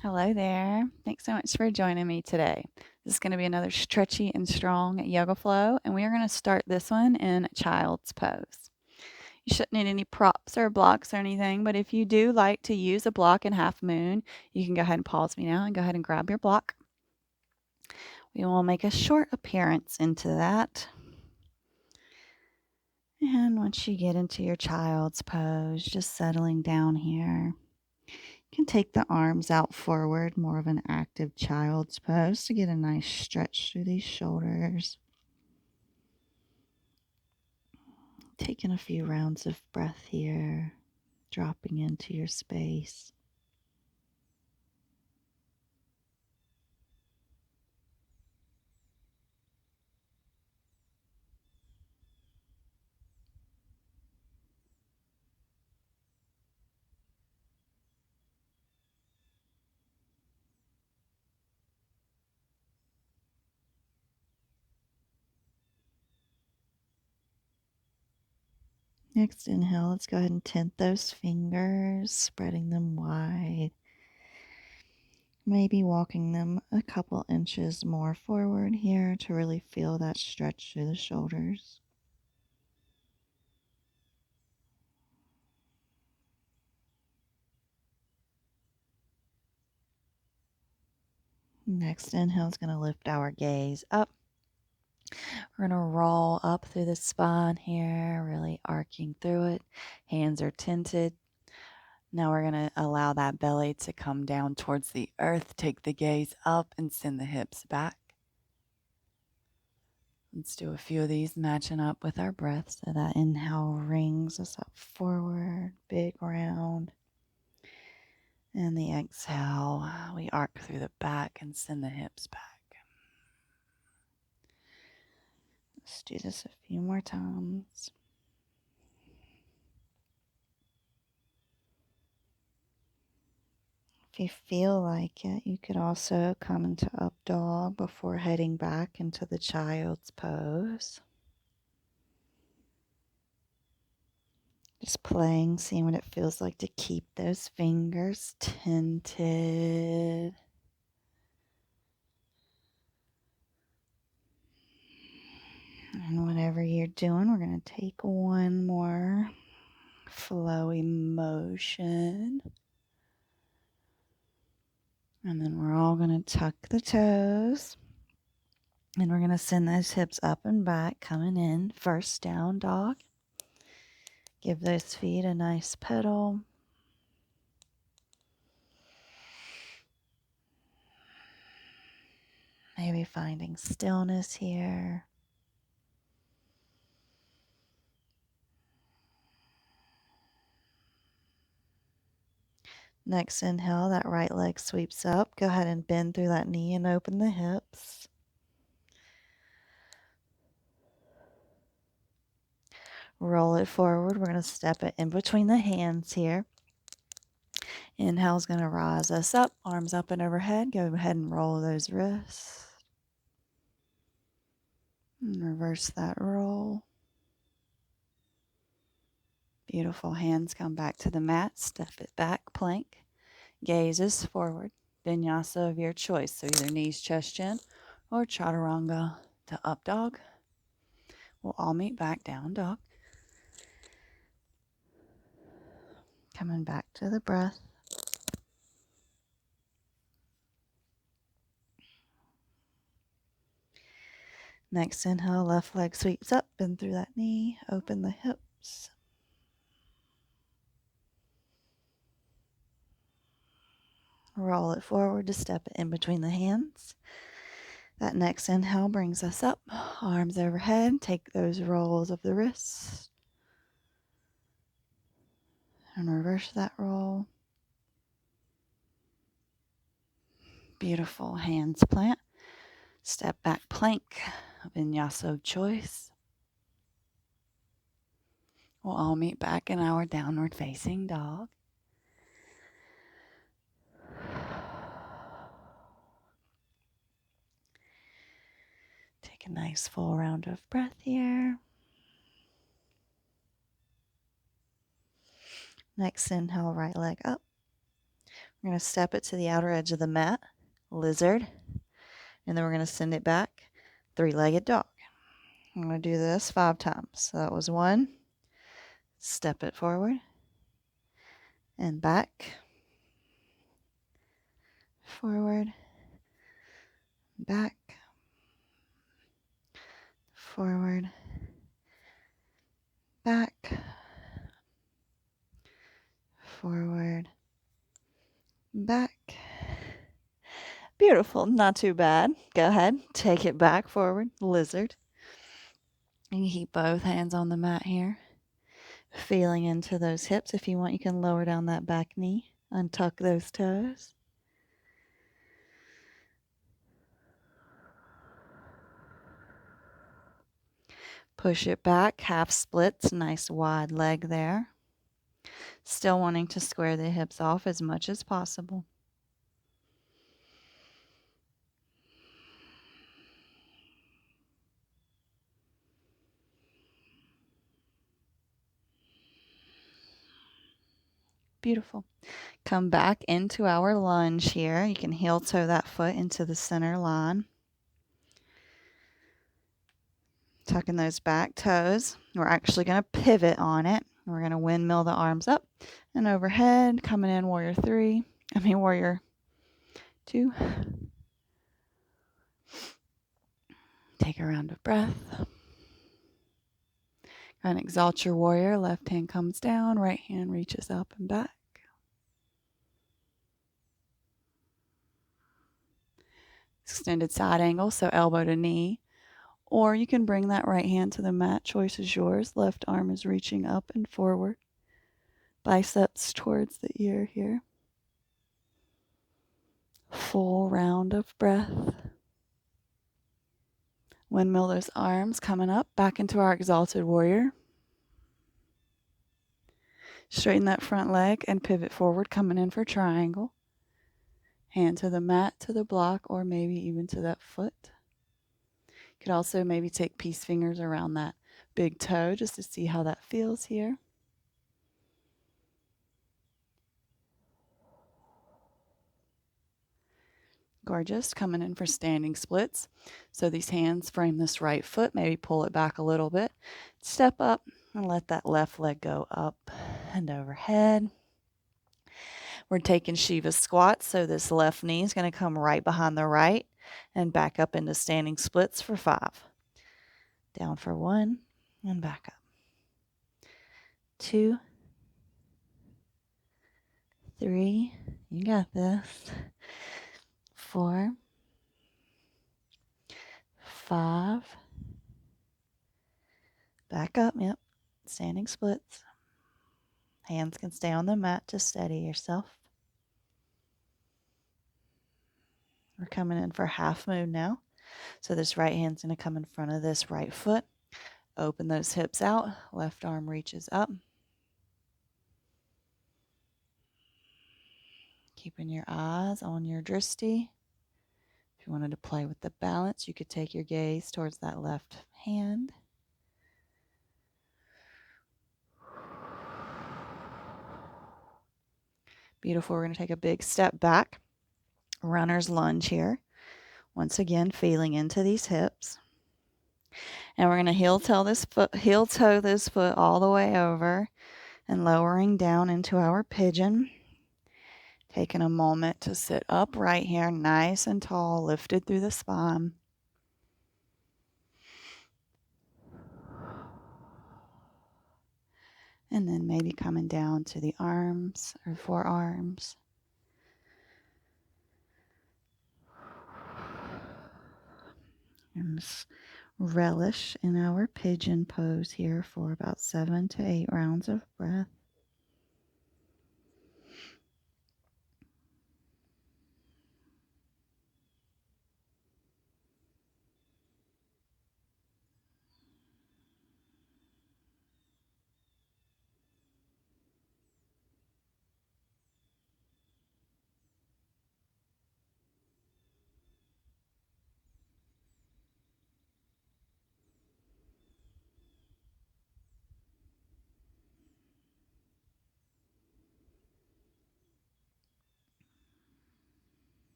Hello there. Thanks so much for joining me today. This is going to be another stretchy and strong yoga flow, and we are going to start this one in child's pose. You shouldn't need any props or blocks or anything, but if you do like to use a block in half moon, you can go ahead and pause me now and go ahead and grab your block. We will make a short appearance into that. And once you get into your child's pose, just settling down here. You can take the arms out forward, more of an active child's pose to get a nice stretch through these shoulders. Taking a few rounds of breath here, dropping into your space. Next inhale, let's go ahead and tent those fingers, spreading them wide. Maybe walking them a couple inches more forward here to really feel that stretch through the shoulders. Next inhale is going to lift our gaze up. We're going to roll up through the spine here, really arcing through it. Hands are tented. Now we're going to allow that belly to come down towards the earth. Take the gaze up and send the hips back. Let's do a few of these matching up with our breath. So that inhale rings us up forward, big round. And the exhale, we arc through the back and send the hips back. Let's do this a few more times. If you feel like it, you could also come into up dog before heading back into the child's pose. Just playing, seeing what it feels like to keep those fingers tented. And whatever you're doing, we're going to take one more flowy motion. And then we're all going to tuck the toes. And we're going to send those hips up and back, coming in. First down dog. Give those feet a nice pedal. Maybe finding stillness here. Next inhale, that right leg sweeps up. Go ahead and bend through that knee and open the hips. Roll it forward. We're going to step it in between the hands here. Inhale is going to rise us up, arms up and overhead. Go ahead and roll those wrists. And reverse that roll. Beautiful. Hands come back to the mat. Step it back, plank. Gazes forward. Vinyasa of your choice. So either knees, chest, chin, or chaturanga to up dog. We'll all meet back down dog. Coming back to the breath. Next inhale, left leg sweeps up, bend through that knee, open the hips. Roll it forward to step it in between the hands. That next inhale brings us up, arms overhead. Take those rolls of the wrists and reverse that roll. Beautiful. Hands plant. Step back plank, vinyasa of choice. We'll all meet back in our downward facing dog. Take a nice full round of breath here. Next inhale, right leg up. We're going to step it to the outer edge of the mat, lizard, and then we're going to send it back, three-legged dog. I'm going to do this 5 times. So that was 1, step it forward, and back, forward, back, forward, back, forward, back. Beautiful, not too bad. Go ahead, take it back, forward, lizard. And you keep both hands on the mat here, feeling into those hips. If you want, you can lower down that back knee, untuck those toes. Push it back, half splits, nice wide leg there. Still wanting to square the hips off as much as possible. Beautiful. Come back into our lunge here. You can heel toe that foot into the center line. Tucking those back toes. We're actually going to pivot on it. We're going to windmill the arms up and overhead. Coming in warrior 3. Warrior 2. Take a round of breath. Go and exalt your warrior. Left hand comes down. Right hand reaches up and back. Extended side angle, so elbow to knee. Or you can bring that right hand to the mat. Choice is yours. Left arm is reaching up and forward. Biceps towards the ear here. Full round of breath. Windmill those arms, coming up, back into our exalted warrior. Straighten that front leg and pivot forward, coming in for triangle. Hand to the mat, to the block, or maybe even to that foot. You could also maybe take peace fingers around that big toe just to see how that feels here. Gorgeous. Coming in for standing splits. So these hands frame this right foot, maybe pull it back a little bit. Step up and let that left leg go up and overhead. We're taking Shiva squats, so this left knee is going to come right behind the right and back up into standing splits for 5. Down for 1 and back up. 2, 3, you got this. 4, 5, back up, yep, standing splits. Hands can stay on the mat to steady yourself. We're coming in for half moon now. So this right hand's going to come in front of this right foot. Open those hips out. Left arm reaches up. Keeping your eyes on your drishti. If you wanted to play with the balance, you could take your gaze towards that left hand. Beautiful. We're going to take a big step back. Runner's lunge here. Once again, feeling into these hips. And we're going to heel toe this foot all the way over and lowering down into our pigeon. Taking a moment to sit upright here, nice and tall, lifted through the spine. And then maybe coming down to the arms or forearms. And just relish in our pigeon pose here for about 7 to 8 rounds of breath.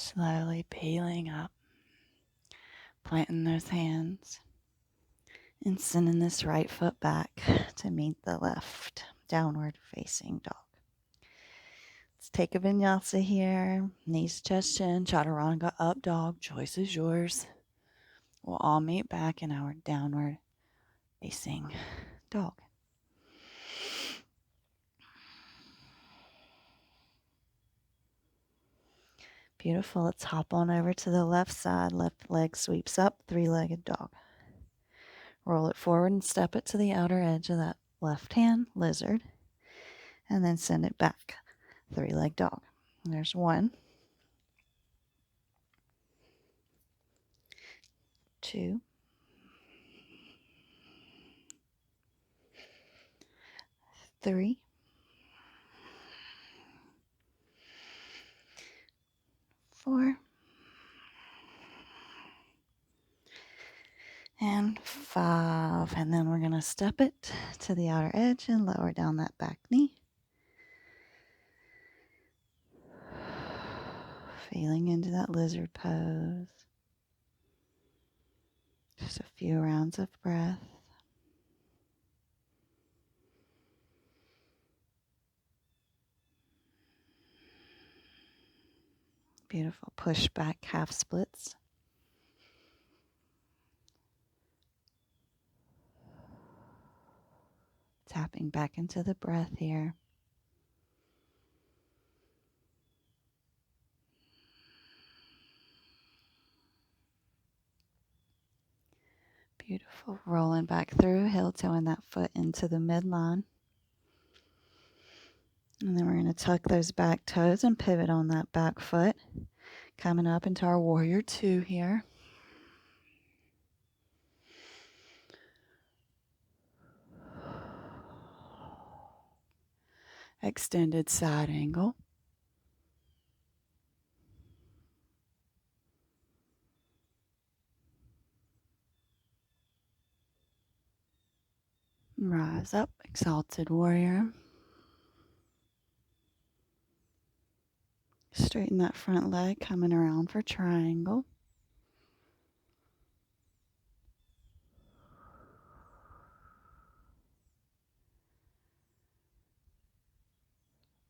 Slowly peeling up, planting those hands, and sending this right foot back to meet the left, downward facing dog. Let's take a vinyasa here. Knees, chest, chin, chaturanga, up dog. Choice is yours. We'll all meet back in our downward facing dog. Beautiful. Let's hop on over to the left side. Left leg sweeps up, three-legged dog. Roll it forward and step it to the outer edge of that left hand, lizard, and then send it back, three-legged dog. There's 1, 2, 3, 4, and 5. And then we're going to step it to the outer edge and lower down that back knee. Feeling into that lizard pose. Just a few rounds of breath. Beautiful. Push back half splits. Tapping back into the breath here. Beautiful. Rolling back through, heel toeing that foot into the midline. And then we're going to tuck those back toes and pivot on that back foot. Coming up into our warrior 2 here. Extended side angle. Rise up, exalted warrior. Straighten that front leg, coming around for triangle.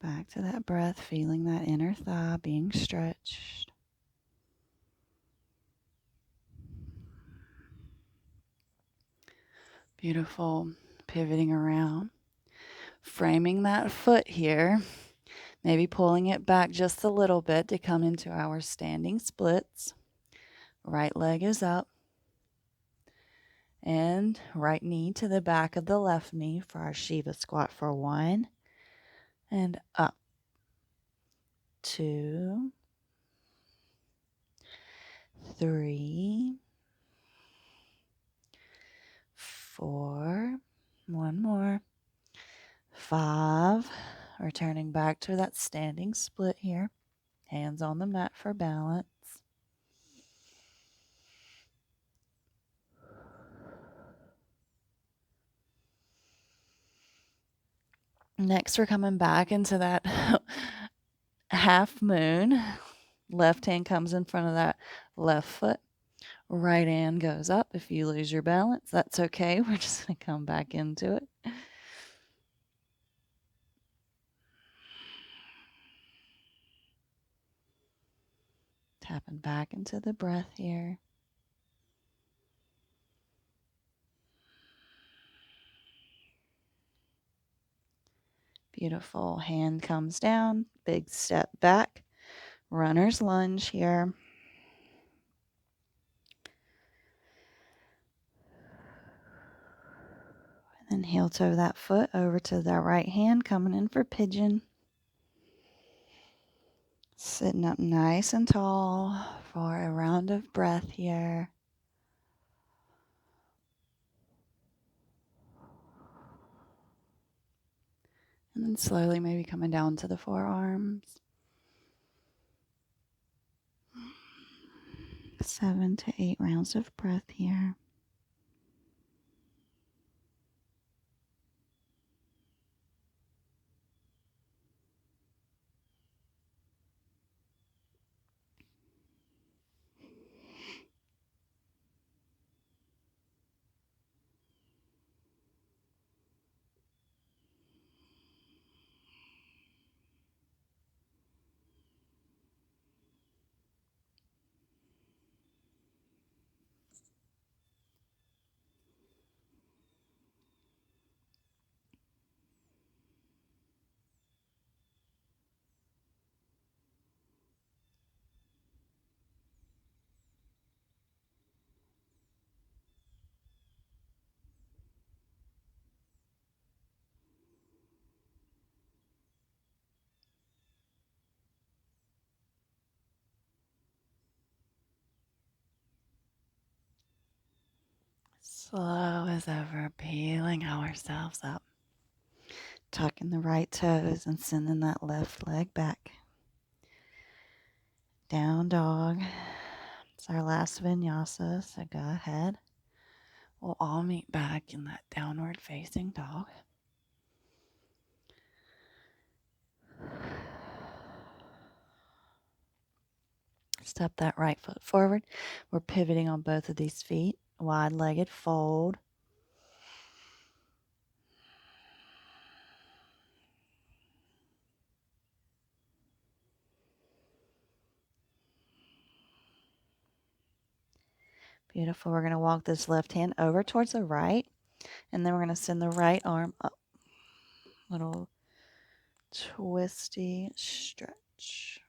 Back to that breath, feeling that inner thigh being stretched. Beautiful. Pivoting around. Framing that foot here. Maybe pulling it back just a little bit to come into our standing splits. Right leg is up. And right knee to the back of the left knee for our Shiva squat for 1. And up. 2. 3. 4. One more. 5. Returning back to that standing split here. Hands on the mat for balance. Next, we're coming back into that half moon. Left hand comes in front of that left foot. Right hand goes up. If you lose your balance, that's okay. We're just going to come back into it. Tapping back into the breath here. Beautiful. Hand comes down. Big step back. Runner's lunge here. And then heel toe that foot over to the right hand, coming in for pigeon. Sitting up nice and tall for a round of breath here. And then slowly maybe coming down to the forearms. 7 to 8 rounds of breath here. Slow as ever, peeling ourselves up. Tucking the right toes and sending that left leg back. Down dog. It's our last vinyasa, so go ahead. We'll all meet back in that downward facing dog. Step that right foot forward. We're pivoting on both of these feet. Wide-legged fold. Beautiful. We're going to walk this left hand over towards the right, and then we're going to send the right arm up. Little twisty stretch.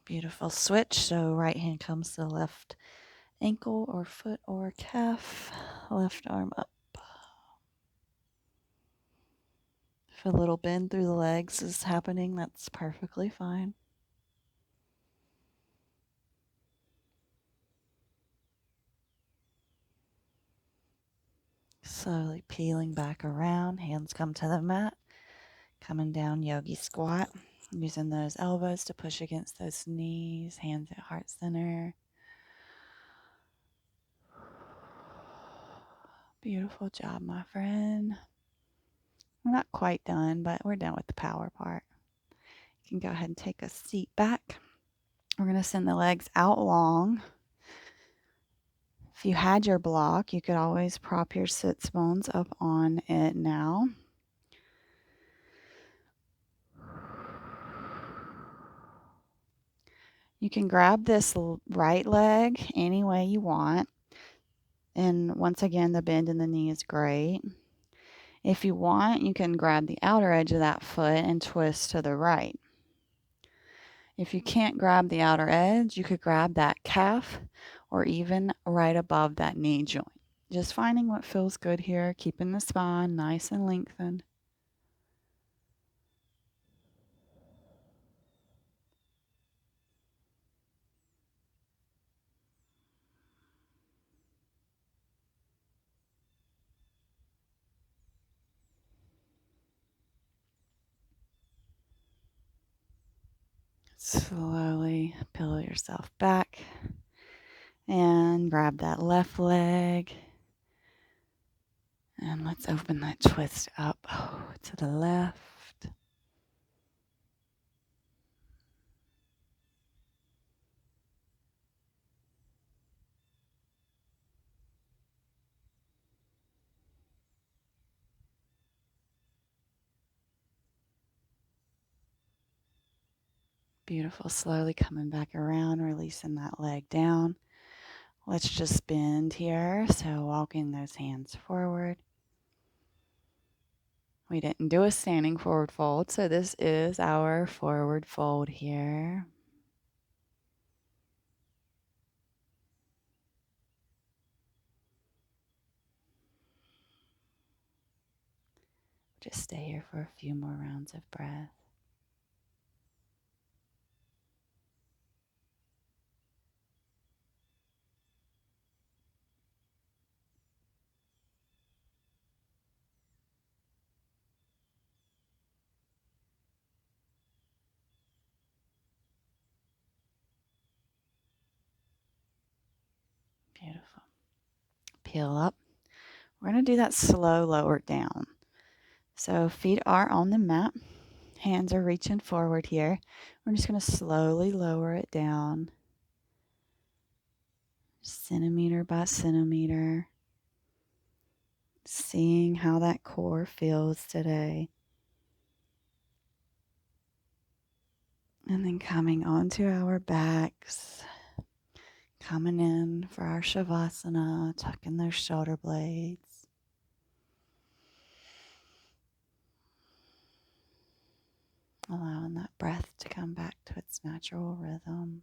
Beautiful switch. So right hand comes to the left ankle or foot or calf. Left arm up. If a little bend through the legs is happening, that's perfectly fine. Slowly peeling back around. Hands come to the mat. Coming down yogi squat. Using those elbows to push against those knees. Hands at heart center. Beautiful job, my friend. We're not quite done, but we're done with the power part. You can go ahead and take a seat back. We're going to send the legs out long. If you had your block, you could always prop your sits bones up on it now. You can grab this right leg any way you want. And once again, the bend in the knee is great. If you want, you can grab the outer edge of that foot and twist to the right. If you can't grab the outer edge, you could grab that calf or even right above that knee joint. Just finding what feels good here, keeping the spine nice and lengthened. Slowly peel yourself back and grab that left leg. And let's open that twist up to the left. Beautiful. Slowly coming back around, releasing that leg down. Let's just bend here. So walking those hands forward. We didn't do a standing forward fold, so this is our forward fold here. Just stay here for a few more rounds of breath. Beautiful. Peel up. We're going to do that slow lower down. So feet are on the mat. Hands are reaching forward here. We're just going to slowly lower it down. Centimeter by centimeter. Seeing how that core feels today. And then coming onto our backs. Coming in for our Savasana, tucking those shoulder blades. Allowing that breath to come back to its natural rhythm.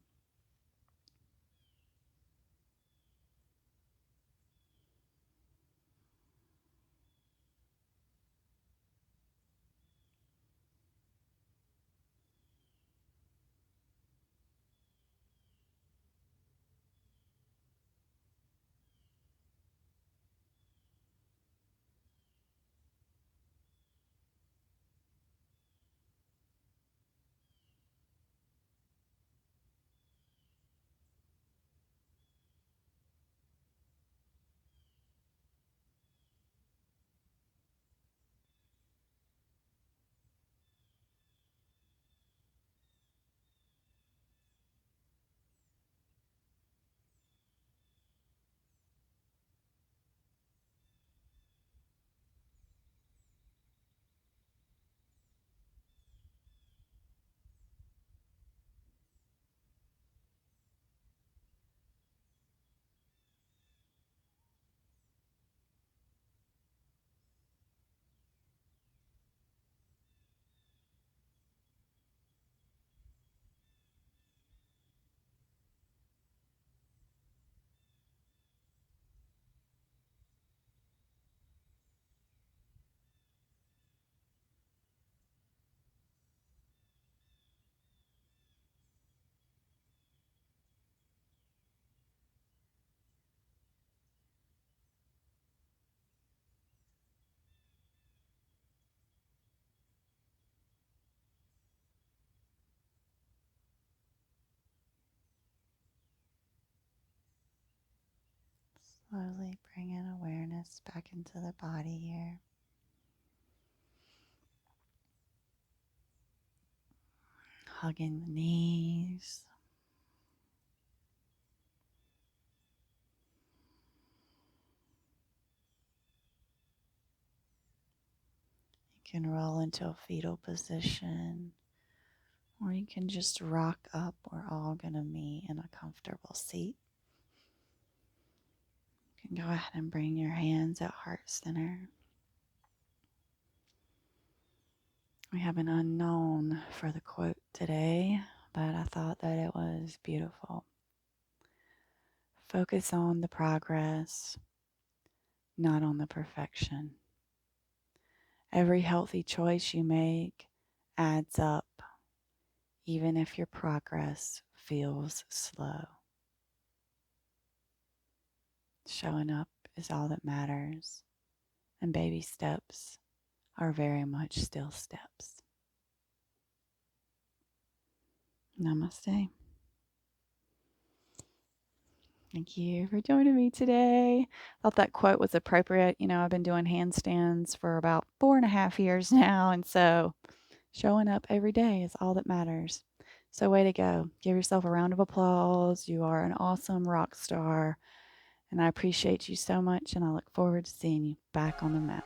Slowly bringing awareness back into the body here. Hugging the knees. You can roll into a fetal position, or you can just rock up. We're all going to meet in a comfortable seat. You can go ahead and bring your hands at heart center. We have an unknown for the quote today, but I thought that it was beautiful. Focus on the progress, not on the perfection. Every healthy choice you make adds up, even if your progress feels slow. Showing up is all that matters, and baby steps are very much still steps. Namaste. Thank you for joining me today. Thought that quote was appropriate. I've been doing handstands for about 4.5 years now, and so showing up every day is all that matters. So way to go. Give yourself a round of applause. You are an awesome rock star, and I appreciate you so much, and I look forward to seeing you back on the mat.